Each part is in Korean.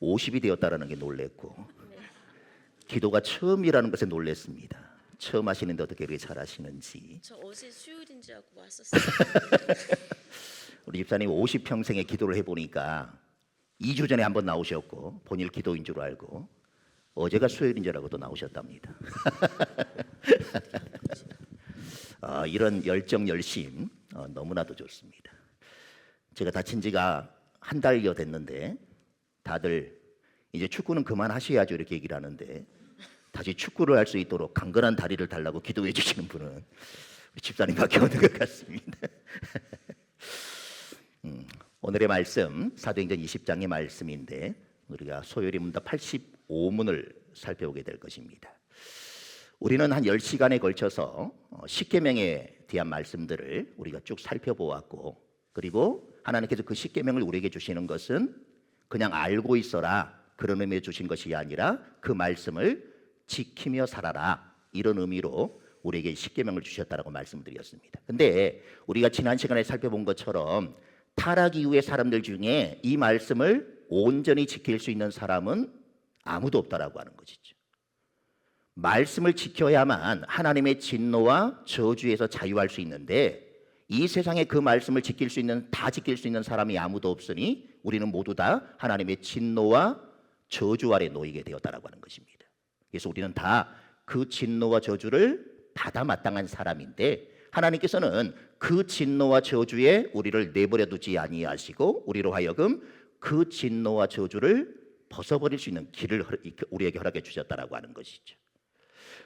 50이 되었다라는 게 놀랬고, 기도가 처음이라는 것에 놀랬습니다. 처음 하시는데 어떻게 그렇게 잘 하시는지. 저 어제 수요일인 줄 알고 왔었어요. 우리 집사님 50평생의 기도를 해보니까 2주 전에 한번 나오셨고 본인 기도인 줄 알고 어제가 수요일인 줄 알고 또 나오셨답니다. 이런 열정 열심 너무나도 좋습니다. 제가 다친 지가 한 달여 됐는데 다들 이제 축구는 그만하셔야죠 이렇게 얘기를 하는데, 다시 축구를 할 수 있도록 강건한 다리를 달라고 기도해 주시는 분은 우리 집사님밖에 없는 것 같습니다. 오늘의 말씀 사도행전 20장의 말씀인데 우리가 소요리 문답 85문을 살펴보게 될 것입니다. 우리는 한 10시간에 걸쳐서 십계명에 대한 말씀들을 우리가 쭉 살펴보았고, 그리고 하나님께서 그 십계명을 우리에게 주시는 것은 그냥 알고 있어라 그런 의미에 주신 것이 아니라 그 말씀을 지키며 살아라 이런 의미로 우리에게 십계명을 주셨다라고 말씀드렸습니다. 근데 우리가 지난 시간에 살펴본 것처럼 타락 이후의 사람들 중에 이 말씀을 온전히 지킬 수 있는 사람은 아무도 없다라고 하는 것이죠. 말씀을 지켜야만 하나님의 진노와 저주에서 자유할 수 있는데, 이 세상에 그 말씀을 지킬 수 있는, 다 지킬 수 있는 사람이 아무도 없으니 우리는 모두 다 하나님의 진노와 저주 아래 놓이게 되었다라고 하는 것입니다. 그래서 우리는 다 그 진노와 저주를 받아 마땅한 사람인데, 하나님께서는 그 진노와 저주에 우리를 내버려 두지 아니하시고 우리로 하여금 그 진노와 저주를 벗어버릴 수 있는 길을 우리에게 허락해 주셨다라고 하는 것이죠.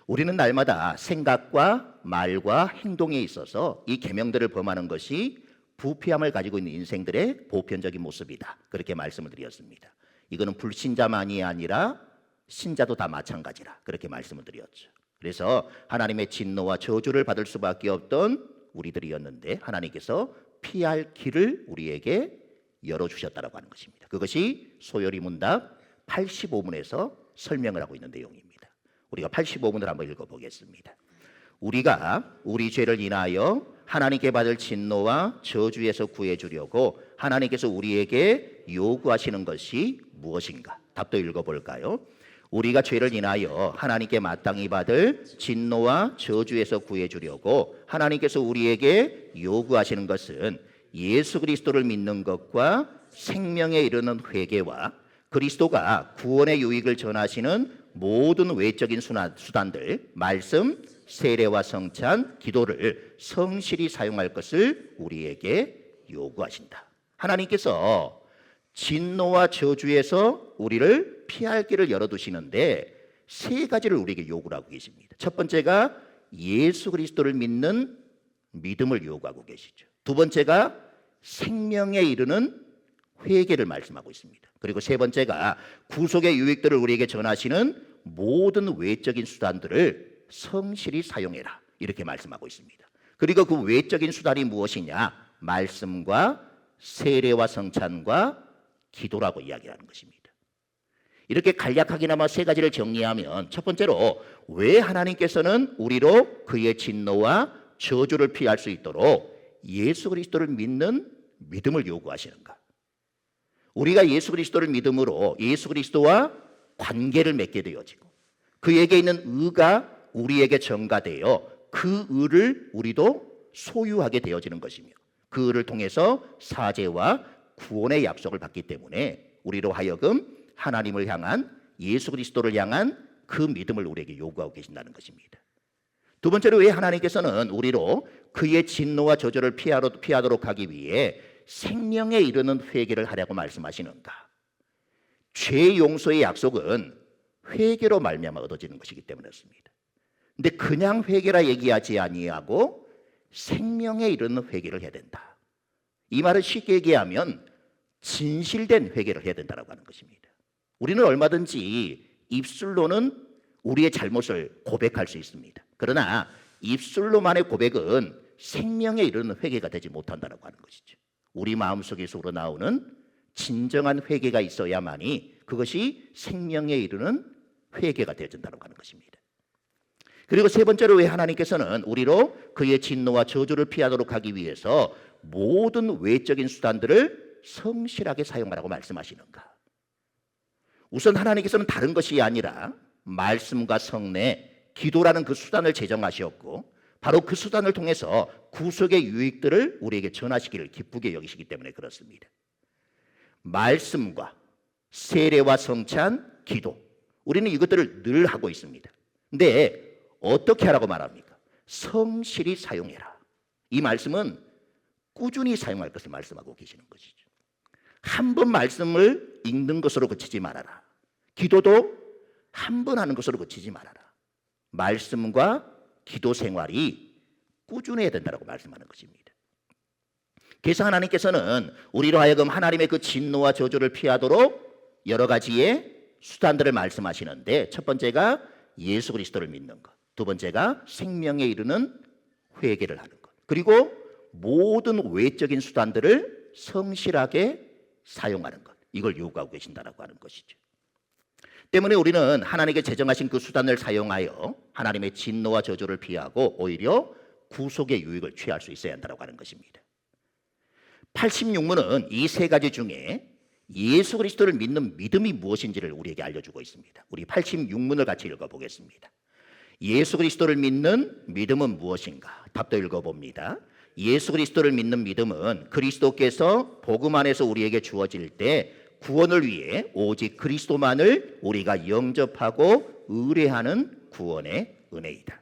우리는 날마다 생각과 말과 행동에 있어서 이 계명들을 범하는 것이 부패함을 가지고 있는 인생들의 보편적인 모습이다, 그렇게 말씀을 드렸습니다. 이거는 불신자만이 아니라 신자도 다 마찬가지라 그렇게 말씀을 드렸죠. 그래서 하나님의 진노와 저주를 받을 수밖에 없던 우리들이었는데 하나님께서 피할 길을 우리에게 열어주셨다라고 하는 것입니다. 그것이 소요리 문답 85문에서 설명을 하고 있는 내용입니다. 우리가 85문을 한번 읽어보겠습니다. 우리가 우리 죄를 인하여 하나님께 받을 진노와 저주에서 구해주려고 하나님께서 우리에게 요구하시는 것이 무엇인가? 답도 읽어볼까요? 우리가 죄를 인하여 하나님께 마땅히 받을 진노와 저주에서 구해주려고 하나님께서 우리에게 요구하시는 것은 예수 그리스도를 믿는 것과 생명에 이르는 회개와 그리스도가 구원의 유익을 전하시는 모든 외적인 수단들, 말씀, 세례와 성찬, 기도를 성실히 사용할 것을 우리에게 요구하신다. 하나님께서 진노와 저주에서 우리를 피할 길을 열어두시는데 세 가지를 우리에게 요구를 하고 계십니다. 첫 번째가 예수 그리스도를 믿는 믿음을 요구하고 계시죠. 두 번째가 생명에 이르는 회개를 말씀하고 있습니다. 그리고 세 번째가 구속의 유익들을 우리에게 전하시는 모든 외적인 수단들을 성실히 사용해라, 이렇게 말씀하고 있습니다. 그리고 그 외적인 수단이 무엇이냐? 말씀과 세례와 성찬과 기도라고 이야기하는 것입니다. 이렇게 간략하게나마 세 가지를 정리하면, 첫 번째로 왜 하나님께서는 우리로 그의 진노와 저주를 피할 수 있도록 예수 그리스도를 믿는 믿음을 요구하시는가? 우리가 예수 그리스도를 믿음으로 예수 그리스도와 관계를 맺게 되어지고 그에게 있는 의가 우리에게 전가되어 그 의를 우리도 소유하게 되어지는 것이며, 그 의를 통해서 사죄와 구원의 약속을 받기 때문에 우리로 하여금 하나님을 향한, 예수 그리스도를 향한 그 믿음을 우리에게 요구하고 계신다는 것입니다. 두 번째로 왜 하나님께서는 우리로 그의 진노와 저주를 피하도록 하기 위해 생명에 이르는 회개를 하라고 말씀하시는가? 죄 용서의 약속은 회개로 말미암아 얻어지는 것이기 때문이었습니다. 근데 그냥 회개라 얘기하지 아니하고 생명에 이르는 회개를 해야 된다. 이 말을 쉽게 얘기하면 진실된 회개를 해야 된다고 하는 것입니다. 우리는 얼마든지 입술로는 우리의 잘못을 고백할 수 있습니다. 그러나 입술로만의 고백은 생명에 이르는 회개가 되지 못한다고 하는 것이죠. 우리 마음속에서 우러나오는 진정한 회개가 있어야만이 그것이 생명에 이르는 회개가 되어진다고 하는 것입니다. 그리고 세 번째로 왜 하나님께서는 우리로 그의 진노와 저주를 피하도록 하기 위해서 모든 외적인 수단들을 성실하게 사용하라고 말씀하시는가? 우선 하나님께서는 다른 것이 아니라 말씀과 성례, 기도라는 그 수단을 제정하셨고 바로 그 수단을 통해서 구속의 유익들을 우리에게 전하시기를 기쁘게 여기시기 때문에 그렇습니다. 말씀과 세례와 성찬, 기도, 우리는 이것들을 늘 하고 있습니다. 근데 어떻게 하라고 말합니까? 성실히 사용해라. 이 말씀은 꾸준히 사용할 것을 말씀하고 계시는 것이죠. 한 번 말씀을 읽는 것으로 그치지 말아라. 기도도 한 번 하는 것으로 그치지 말아라. 말씀과 기도 생활이 꾸준해야 된다고 말씀하는 것입니다. 그래서 하나님께서는 우리로 하여금 하나님의 그 진노와 저주를 피하도록 여러 가지의 수단들을 말씀하시는데, 첫 번째가 예수 그리스도를 믿는 것, 두 번째가 생명에 이르는 회개를 하는 것, 그리고 모든 외적인 수단들을 성실하게 사용하는 것, 이걸 요구하고 계신다라고 하는 것이죠. 때문에 우리는 하나님께 제정하신 그 수단을 사용하여 하나님의 진노와 저주를 피하고 오히려 구속의 유익을 취할 수 있어야 한다고 하는 것입니다. 86문은 이 세 가지 중에 예수 그리스도를 믿는 믿음이 무엇인지를 우리에게 알려주고 있습니다. 우리 86문을 같이 읽어보겠습니다. 예수 그리스도를 믿는 믿음은 무엇인가? 답도 읽어봅니다. 예수 그리스도를 믿는 믿음은 그리스도께서 복음 안에서 우리에게 주어질 때 구원을 위해 오직 그리스도만을 우리가 영접하고 의뢰하는 구원의 은혜이다.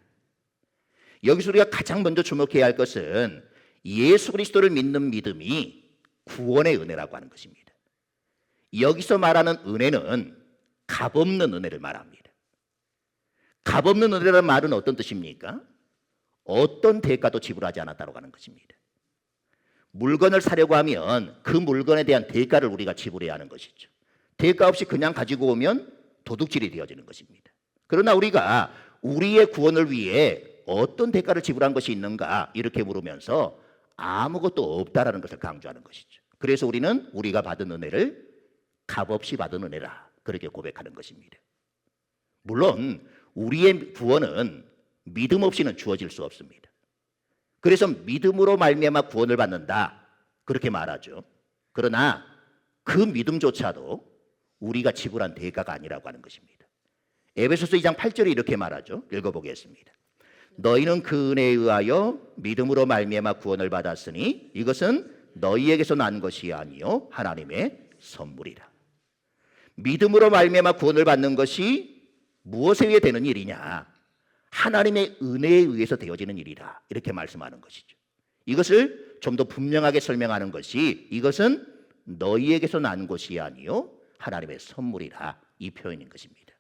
여기서 우리가 가장 먼저 주목해야 할 것은 예수 그리스도를 믿는 믿음이 구원의 은혜라고 하는 것입니다. 여기서 말하는 은혜는 값없는 은혜를 말합니다. 값없는 은혜라는 말은 어떤 뜻입니까? 어떤 대가도 지불하지 않았다고 하는 것입니다. 물건을 사려고 하면 그 물건에 대한 대가를 우리가 지불해야 하는 것이죠. 대가 없이 그냥 가지고 오면 도둑질이 되어지는 것입니다. 그러나 우리가 우리의 구원을 위해 어떤 대가를 지불한 것이 있는가 이렇게 물으면서 아무것도 없다라는 것을 강조하는 것이죠. 그래서 우리는 우리가 받은 은혜를 값없이 받은 은혜라 그렇게 고백하는 것입니다. 물론 우리의 구원은 믿음 없이는 주어질 수 없습니다. 그래서 믿음으로 말미암아 구원을 받는다 그렇게 말하죠. 그러나 그 믿음조차도 우리가 지불한 대가가 아니라고 하는 것입니다. 에베소서 2장 8절에 이렇게 말하죠. 읽어보겠습니다. 너희는 그 은혜에 의하여 믿음으로 말미암아 구원을 받았으니 이것은 너희에게서 난 것이 아니요 하나님의 선물이라. 믿음으로 말미암아 구원을 받는 것이 무엇에 의해 되는 일이냐? 하나님의 은혜에 의해서 되어지는 일이다 이렇게 말씀하는 것이죠. 이것을 좀 더 분명하게 설명하는 것이 이것은 너희에게서 난 것이 아니요 하나님의 선물이라 이 표현인 것입니다.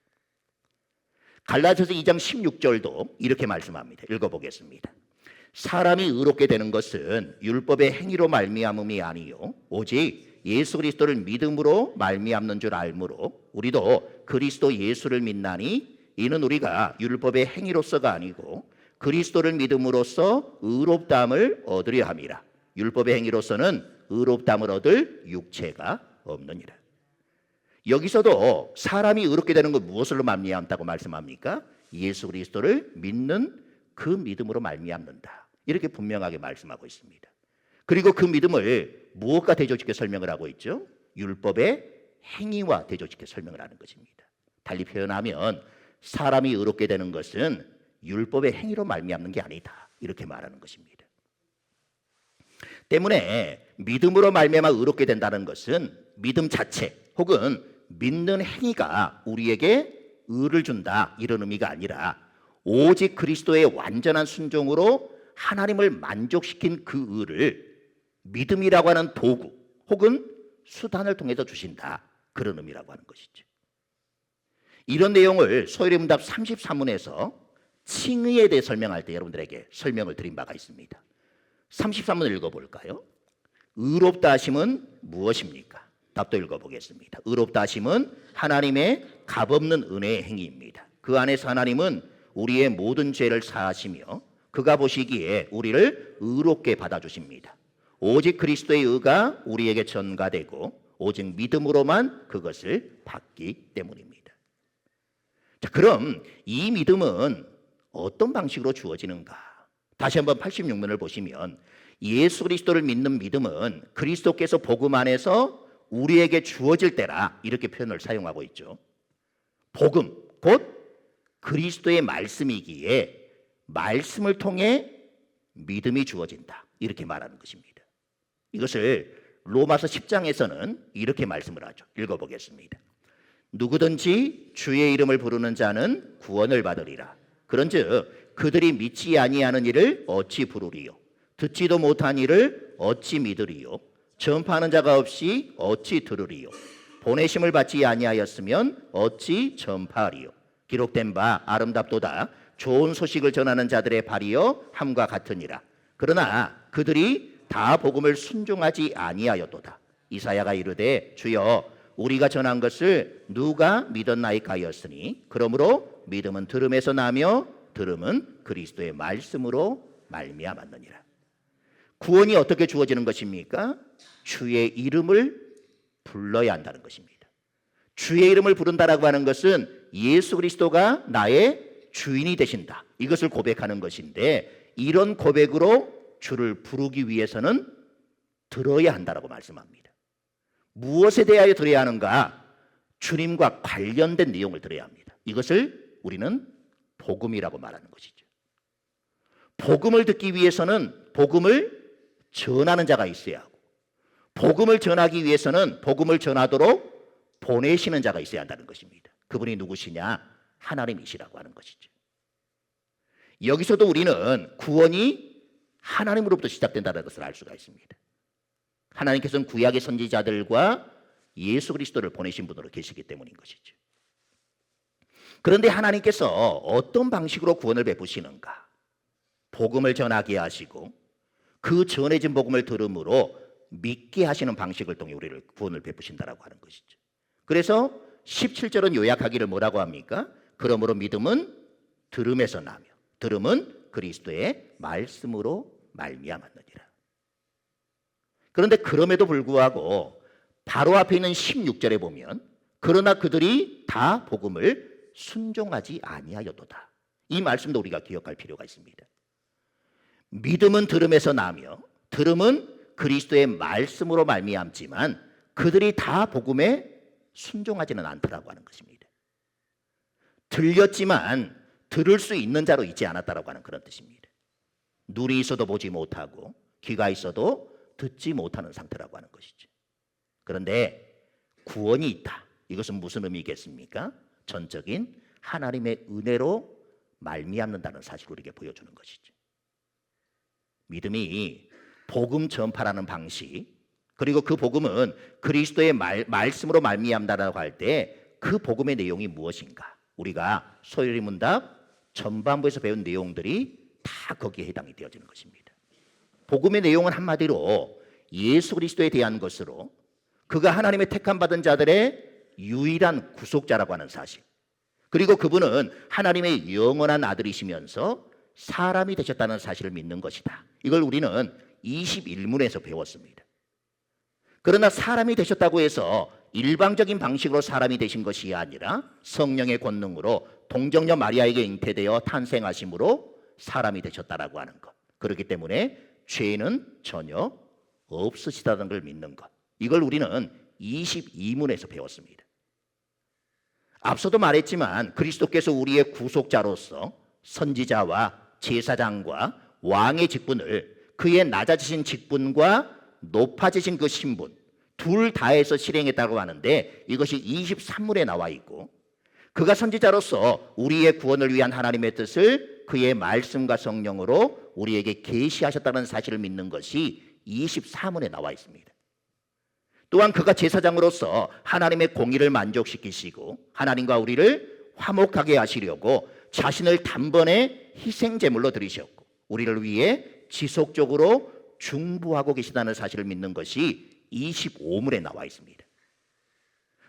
갈라디아서 2장 16절도 이렇게 말씀합니다. 읽어보겠습니다. 사람이 의롭게 되는 것은 율법의 행위로 말미암음이 아니요 오직 예수 그리스도를 믿음으로 말미암는 줄 알므로 우리도 그리스도 예수를 믿나니 이는 우리가 율법의 행위로서가 아니고 그리스도를 믿음으로써 의롭다함을 얻으려 함이라. 율법의 행위로서는 의롭다함을 얻을 육체가 없느니라. 여기서도 사람이 의롭게 되는 것 무엇으로 말미암다고 말씀합니까? 예수 그리스도를 믿는 그 믿음으로 말미암는다 이렇게 분명하게 말씀하고 있습니다. 그리고 그 믿음을 무엇과 대조시켜 설명을 하고 있죠? 율법의 행위와 대조시켜 설명을 하는 것입니다. 달리 표현하면 사람이 의롭게 되는 것은 율법의 행위로 말미암는 게 아니다 이렇게 말하는 것입니다. 때문에 믿음으로 말미암아 의롭게 된다는 것은 믿음 자체 혹은 믿는 행위가 우리에게 의를 준다 이런 의미가 아니라 오직 그리스도의 완전한 순종으로 하나님을 만족시킨 그 의를 믿음이라고 하는 도구 혹은 수단을 통해서 주신다 그런 의미라고 하는 것이죠. 이런 내용을 소요리 문답 33문에서 칭의에 대해 설명할 때 여러분들에게 설명을 드린 바가 있습니다. 33문 읽어볼까요? 의롭다 하심은 무엇입니까? 답도 읽어보겠습니다. 의롭다 하심은 하나님의 값없는 은혜의 행위입니다. 그 안에서 하나님은 우리의 모든 죄를 사하시며 그가 보시기에 우리를 의롭게 받아주십니다. 오직 그리스도의 의가 우리에게 전가되고 오직 믿음으로만 그것을 받기 때문입니다. 자, 그럼 이 믿음은 어떤 방식으로 주어지는가? 다시 한번 86문을 보시면 예수 그리스도를 믿는 믿음은 그리스도께서 복음 안에서 우리에게 주어질 때라 이렇게 표현을 사용하고 있죠. 복음, 곧 그리스도의 말씀이기에 말씀을 통해 믿음이 주어진다 이렇게 말하는 것입니다. 이것을 로마서 10장에서는 이렇게 말씀을 하죠. 읽어보겠습니다. 누구든지 주의 이름을 부르는 자는 구원을 받으리라. 그런즉 그들이 믿지 아니하는 이를 어찌 부르리요? 듣지도 못한 이를 어찌 믿으리요? 전파하는 자가 없이 어찌 들으리요? 보내심을 받지 아니하였으면 어찌 전파하리요? 기록된 바 아름답도다 좋은 소식을 전하는 자들의 발이여 함과 같으니라. 그러나 그들이 다 복음을 순종하지 아니하였도다. 이사야가 이르되 주여 우리가 전한 것을 누가 믿었나이까 하였으니 그러므로 믿음은 들음에서 나며 들음은 그리스도의 말씀으로 말미암았느니라. 구원이 어떻게 주어지는 것입니까? 주의 이름을 불러야 한다는 것입니다. 주의 이름을 부른다라고 하는 것은 예수 그리스도가 나의 주인이 되신다. 이것을 고백하는 것인데 이런 고백으로 주를 부르기 위해서는 들어야 한다라고 말씀합니다. 무엇에 대하여 들어야 하는가? 주님과 관련된 내용을 들어야 합니다. 이것을 우리는 복음이라고 말하는 것이죠. 복음을 듣기 위해서는 복음을 전하는 자가 있어야 하고 복음을 전하기 위해서는 복음을 전하도록 보내시는 자가 있어야 한다는 것입니다. 그분이 누구시냐? 하나님이시라고 하는 것이죠. 여기서도 우리는 구원이 하나님으로부터 시작된다는 것을 알 수가 있습니다. 하나님께서는 구약의 선지자들과 예수 그리스도를 보내신 분으로 계시기 때문인 것이죠. 그런데 하나님께서 어떤 방식으로 구원을 베푸시는가? 복음을 전하게 하시고 그 전해진 복음을 들음으로 믿게 하시는 방식을 통해 우리를 구원을 베푸신다라고 하는 것이죠. 그래서 17절은 요약하기를 뭐라고 합니까? 그러므로 믿음은 들음에서 나며 들음은 그리스도의 말씀으로 말미암았느니라. 그런데 그럼에도 불구하고 바로 앞에 있는 16절에 보면 그러나 그들이 다 복음을 순종하지 아니하였도다. 이 말씀도 우리가 기억할 필요가 있습니다. 믿음은 들음에서 나며 들음은 그리스도의 말씀으로 말미암지만 그들이 다 복음에 순종하지는 않더라고 하는 것입니다. 들렸지만 들을 수 있는 자로 있지 않았다라고 하는 그런 뜻입니다. 눈이 있어도 보지 못하고 귀가 있어도 듣지 못하는 상태라고 하는 것이죠. 그런데 구원이 있다. 이것은 무슨 의미겠습니까? 전적인 하나님의 은혜로 말미암는다는 사실을 우리에게 보여주는 것이죠. 믿음이 복음 전파라는 방식, 그리고 그 복음은 그리스도의 말씀으로 말미암다라고 할 때 그 복음의 내용이 무엇인가? 우리가 소요리 문답 전반부에서 배운 내용들이 다 거기에 해당이 되어지는 것입니다. 복음의 내용은 한마디로 예수 그리스도에 대한 것으로 그가 하나님의 택함 받은 자들의 유일한 구속자라고 하는 사실, 그리고 그분은 하나님의 영원한 아들이시면서 사람이 되셨다는 사실을 믿는 것이다. 이걸 우리는 21문에서 배웠습니다. 그러나 사람이 되셨다고 해서 일방적인 방식으로 사람이 되신 것이 아니라 성령의 권능으로 동정녀 마리아에게 잉태되어 탄생하심으로 사람이 되셨다라고 하는 것. 그렇기 때문에 죄는 전혀 없으시다는 걸 믿는 것. 이걸 우리는 22문에서 배웠습니다. 앞서도 말했지만 그리스도께서 우리의 구속자로서 선지자와 제사장과 왕의 직분을 그의 낮아지신 직분과 높아지신 그 신분 둘 다에서 실행했다고 하는데 이것이 23문에 나와 있고, 그가 선지자로서 우리의 구원을 위한 하나님의 뜻을 그의 말씀과 성령으로 우리에게 계시하셨다는 사실을 믿는 것이 24문에 나와 있습니다. 또한 그가 제사장으로서 하나님의 공의를 만족시키시고 하나님과 우리를 화목하게 하시려고 자신을 단번에 희생제물로 드리셨고 우리를 위해 지속적으로 중보하고 계시다는 사실을 믿는 것이 25문에 나와 있습니다.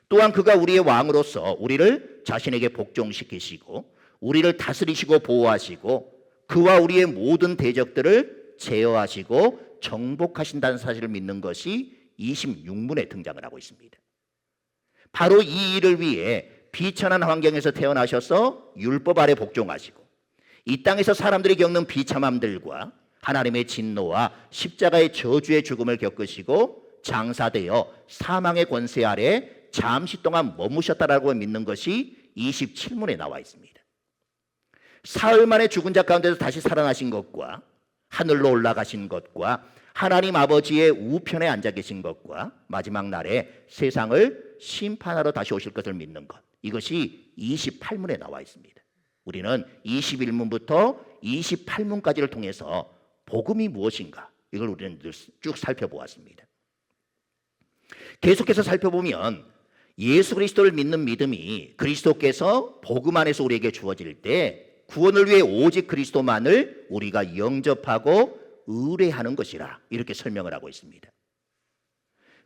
또한 그가 우리의 왕으로서 우리를 자신에게 복종시키시고 우리를 다스리시고 보호하시고 그와 우리의 모든 대적들을 제어하시고 정복하신다는 사실을 믿는 것이 26문에 등장을 하고 있습니다. 바로 이 일을 위해 비천한 환경에서 태어나셔서 율법 아래 복종하시고 이 땅에서 사람들이 겪는 비참함들과 하나님의 진노와 십자가의 저주의 죽음을 겪으시고 장사되어 사망의 권세 아래 잠시 동안 머무셨다라고 믿는 것이 27문에 나와 있습니다. 사흘 만에 죽은 자 가운데서 다시 살아나신 것과 하늘로 올라가신 것과 하나님 아버지의 우편에 앉아 계신 것과 마지막 날에 세상을 심판하러 다시 오실 것을 믿는 것, 이것이 28문에 나와 있습니다. 우리는 21문부터 28문까지를 통해서 복음이 무엇인가, 이걸 우리는 쭉 살펴보았습니다. 계속해서 살펴보면 예수 그리스도를 믿는 믿음이 그리스도께서 복음 안에서 우리에게 주어질 때 구원을 위해 오직 그리스도만을 우리가 영접하고 의뢰하는 것이라, 이렇게 설명을 하고 있습니다.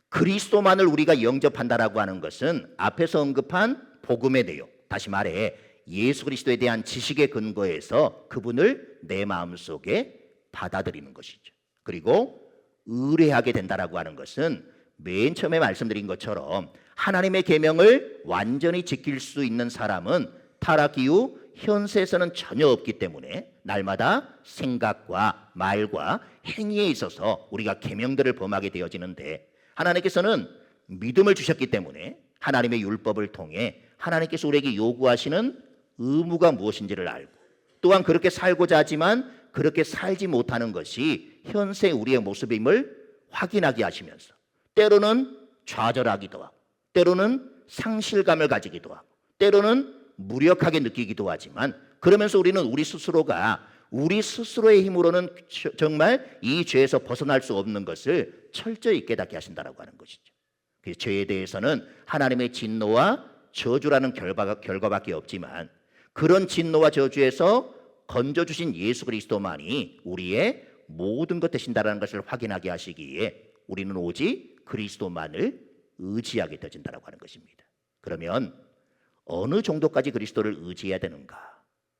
그리스도만을 우리가 영접한다라고 하는 것은 앞에서 언급한 복음의 내용, 다시 말해 예수 그리스도에 대한 지식의 근거에서 그분을 내 마음속에 받아들이는 것이죠. 그리고 의뢰하게 된다라고 하는 것은 맨 처음에 말씀드린 것처럼 하나님의 계명을 완전히 지킬 수 있는 사람은 타락 이후 현세에서는 전혀 없기 때문에 날마다 생각과 말과 행위에 있어서 우리가 계명들을 범하게 되어지는데, 하나님께서는 믿음을 주셨기 때문에 하나님의 율법을 통해 하나님께서 우리에게 요구하시는 의무가 무엇인지를 알고, 또한 그렇게 살고자 하지만 그렇게 살지 못하는 것이 현세 우리의 모습임을 확인하게 하시면서 때로는 좌절하기도 하고, 때로는 상실감을 가지기도 하고, 때로는 무력하게 느끼기도 하지만, 그러면서 우리는 우리 스스로가 우리 스스로의 힘으로는 정말 이 죄에서 벗어날 수 없는 것을 철저히 깨닫게 하신다라고 하는 것이죠. 그 죄에 대해서는 하나님의 진노와 저주라는 결과밖에 없지만, 그런 진노와 저주에서 건져주신 예수 그리스도만이 우리의 모든 것 되신다라는 것을 확인하게 하시기에 우리는 오직 그리스도만을 의지하게 되어진다라고 하는 것입니다. 그러면 어느 정도까지 그리스도를 의지해야 되는가?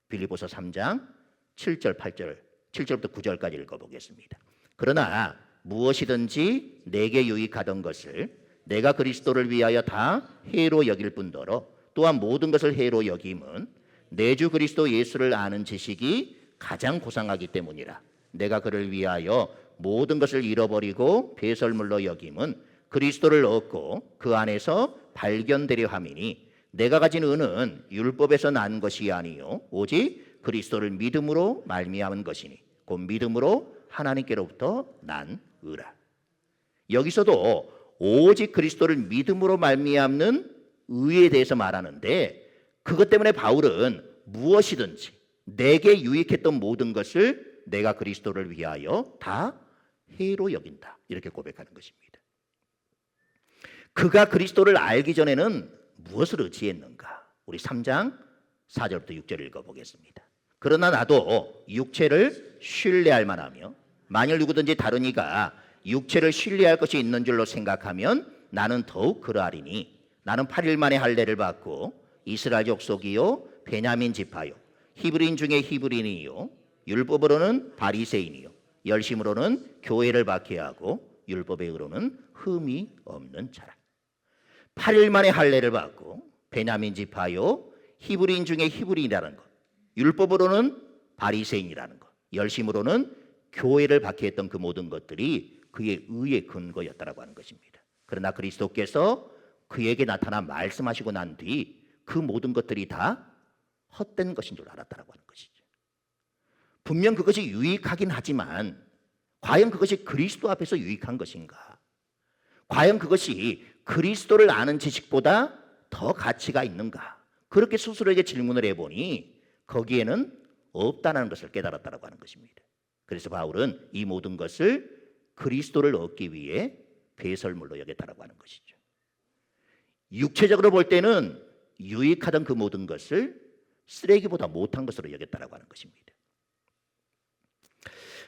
빌립보서 3장 7절 8절 7절부터 9절까지 읽어보겠습니다. 그러나 무엇이든지 내게 유익하던 것을 내가 그리스도를 위하여 다 해로 여길 뿐더러 또한 모든 것을 해로 여김은 내 주 그리스도 예수를 아는 지식이 가장 고상하기 때문이라. 내가 그를 위하여 모든 것을 잃어버리고 배설물로 여김은 그리스도를 얻고 그 안에서 발견되려 함이니 내가 가진 은은 율법에서 난 것이 아니요 오직 그리스도를 믿음으로 말미암은 것이니 곧 믿음으로 하나님께로부터 난 의라. 여기서도 오직 그리스도를 믿음으로 말미암는 의에 대해서 말하는데, 그것 때문에 바울은 무엇이든지 내게 유익했던 모든 것을 내가 그리스도를 위하여 다 해로 여긴다, 이렇게 고백하는 것입니다. 그가 그리스도를 알기 전에는 무엇을 의지했는가? 우리 3장 4절부터 6절을 읽어보겠습니다. 그러나 나도 육체를 신뢰할 만하며 만일 누구든지 다른 이가 육체를 신뢰할 것이 있는 줄로 생각하면 나는 더욱 그러하리니 나는 8일 만에 할례를 받고 이스라엘 족속이요 베냐민 지파요 히브리인 중에 히브리인이요 율법으로는 바리새인이요 열심으로는 교회를 박해하고 율법의 의로는 흠이 없는 자라. 8일 만에 할례를 받고 베냐민 지파요 히브리인 중에 히브리인이라는 것, 율법으로는 바리새인이라는 것, 열심으로는 교회를 박해했던 그 모든 것들이 그의 의의 근거였다라고 하는 것입니다. 그러나 그리스도께서 그에게 나타나 말씀하시고 난 뒤 그 모든 것들이 다 헛된 것인 줄 알았다라고 하는 것이죠. 분명 그것이 유익하긴 하지만 과연 그것이 그리스도 앞에서 유익한 것인가? 과연 그것이 그리스도를 아는 지식보다 더 가치가 있는가? 그렇게 스스로에게 질문을 해보니 거기에는 없다는 것을 깨달았다라고 하는 것입니다. 그래서 바울은 이 모든 것을 그리스도를 얻기 위해 배설물로 여겼다라고 하는 것이죠. 육체적으로 볼 때는 유익하던 그 모든 것을 쓰레기보다 못한 것으로 여겼다라고 하는 것입니다.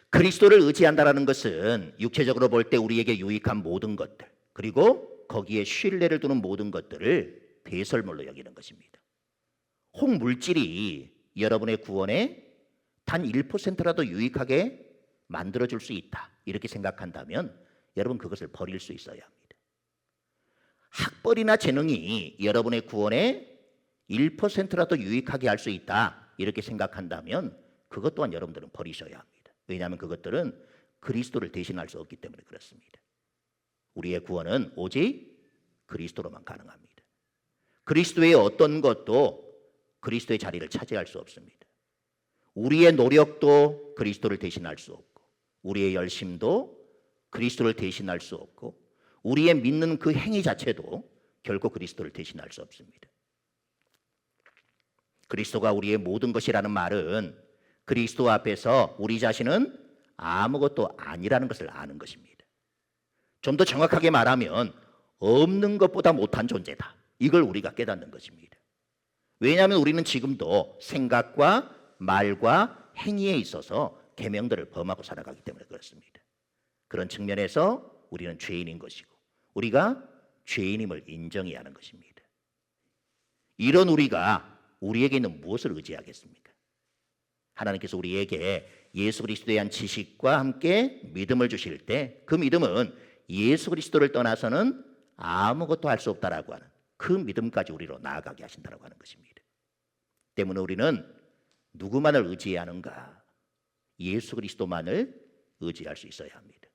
그리스도를 의지한다라는 것은 육체적으로 볼 때 우리에게 유익한 모든 것들, 그리고 거기에 신뢰를 두는 모든 것들을 배설물로 여기는 것입니다. 홍물질이 여러분의 구원에 단 1%라도 유익하게 만들어줄 수 있다, 이렇게 생각한다면 여러분 그것을 버릴 수 있어야 합니다. 학벌이나 재능이 여러분의 구원에 1%라도 유익하게 할 수 있다, 이렇게 생각한다면 그것 또한 여러분들은 버리셔야 합니다. 왜냐하면 그것들은 그리스도를 대신할 수 없기 때문에 그렇습니다. 우리의 구원은 오직 그리스도로만 가능합니다. 그리스도의 어떤 것도 그리스도의 자리를 차지할 수 없습니다. 우리의 노력도 그리스도를 대신할 수 없고, 우리의 열심도 그리스도를 대신할 수 없고, 우리의 믿는 그 행위 자체도 결코 그리스도를 대신할 수 없습니다. 그리스도가 우리의 모든 것이라는 말은 그리스도 앞에서 우리 자신은 아무것도 아니라는 것을 아는 것입니다. 좀 더 정확하게 말하면 없는 것보다 못한 존재다. 이걸 우리가 깨닫는 것입니다. 왜냐하면 우리는 지금도 생각과 말과 행위에 있어서 계명들을 범하고 살아가기 때문에 그렇습니다. 그런 측면에서 우리는 죄인인 것이고 우리가 죄인임을 인정해야 하는 것입니다. 이런 우리에게 있는 무엇을 의지하겠습니까? 하나님께서 우리에게 예수 그리스도에 대한 지식과 함께 믿음을 주실 때 그 믿음은 예수 그리스도를 떠나서는 아무것도 할 수 없다라고 하는 그 믿음까지 우리로 나아가게 하신다라고 하는 것입니다. 때문에 우리는 누구만을 의지해야 하는가? 예수 그리스도만을 의지할 수 있어야 합니다.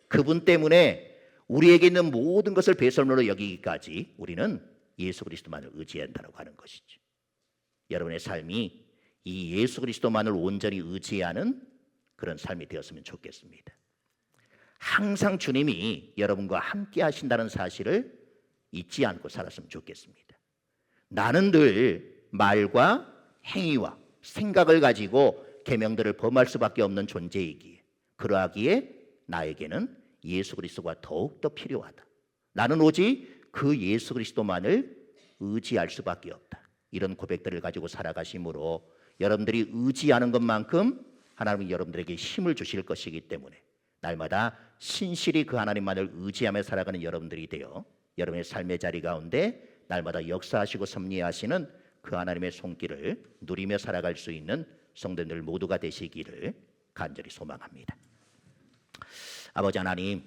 그분 때문에 우리에게 있는 모든 것을 배설물로 여기기까지 우리는 예수 그리스도만을 의지해야 한다고 하는 것이죠. 여러분의 삶이 이 예수 그리스도만을 온전히 의지하는 그런 삶이 되었으면 좋겠습니다. 항상 주님이 여러분과 함께 하신다는 사실을 잊지 않고 살았으면 좋겠습니다. 나는 늘 말과 행위와 생각을 가지고 계명들을 범할 수밖에 없는 존재이기에 그러하기에 나에게는 예수 그리스도가 더욱더 필요하다. 나는 오직 그 예수 그리스도만을 의지할 수밖에 없다. 이런 고백들을 가지고 살아가심으로 여러분들이 의지하는 것만큼 하나님이 여러분들에게 힘을 주실 것이기 때문에 날마다 신실히 그 하나님만을 의지하며 살아가는 여러분들이 되어 여러분의 삶의 자리 가운데 날마다 역사하시고 섭리하시는 그 하나님의 손길을 누리며 살아갈 수 있는 성도들 모두가 되시기를 간절히 소망합니다. 아버지 하나님,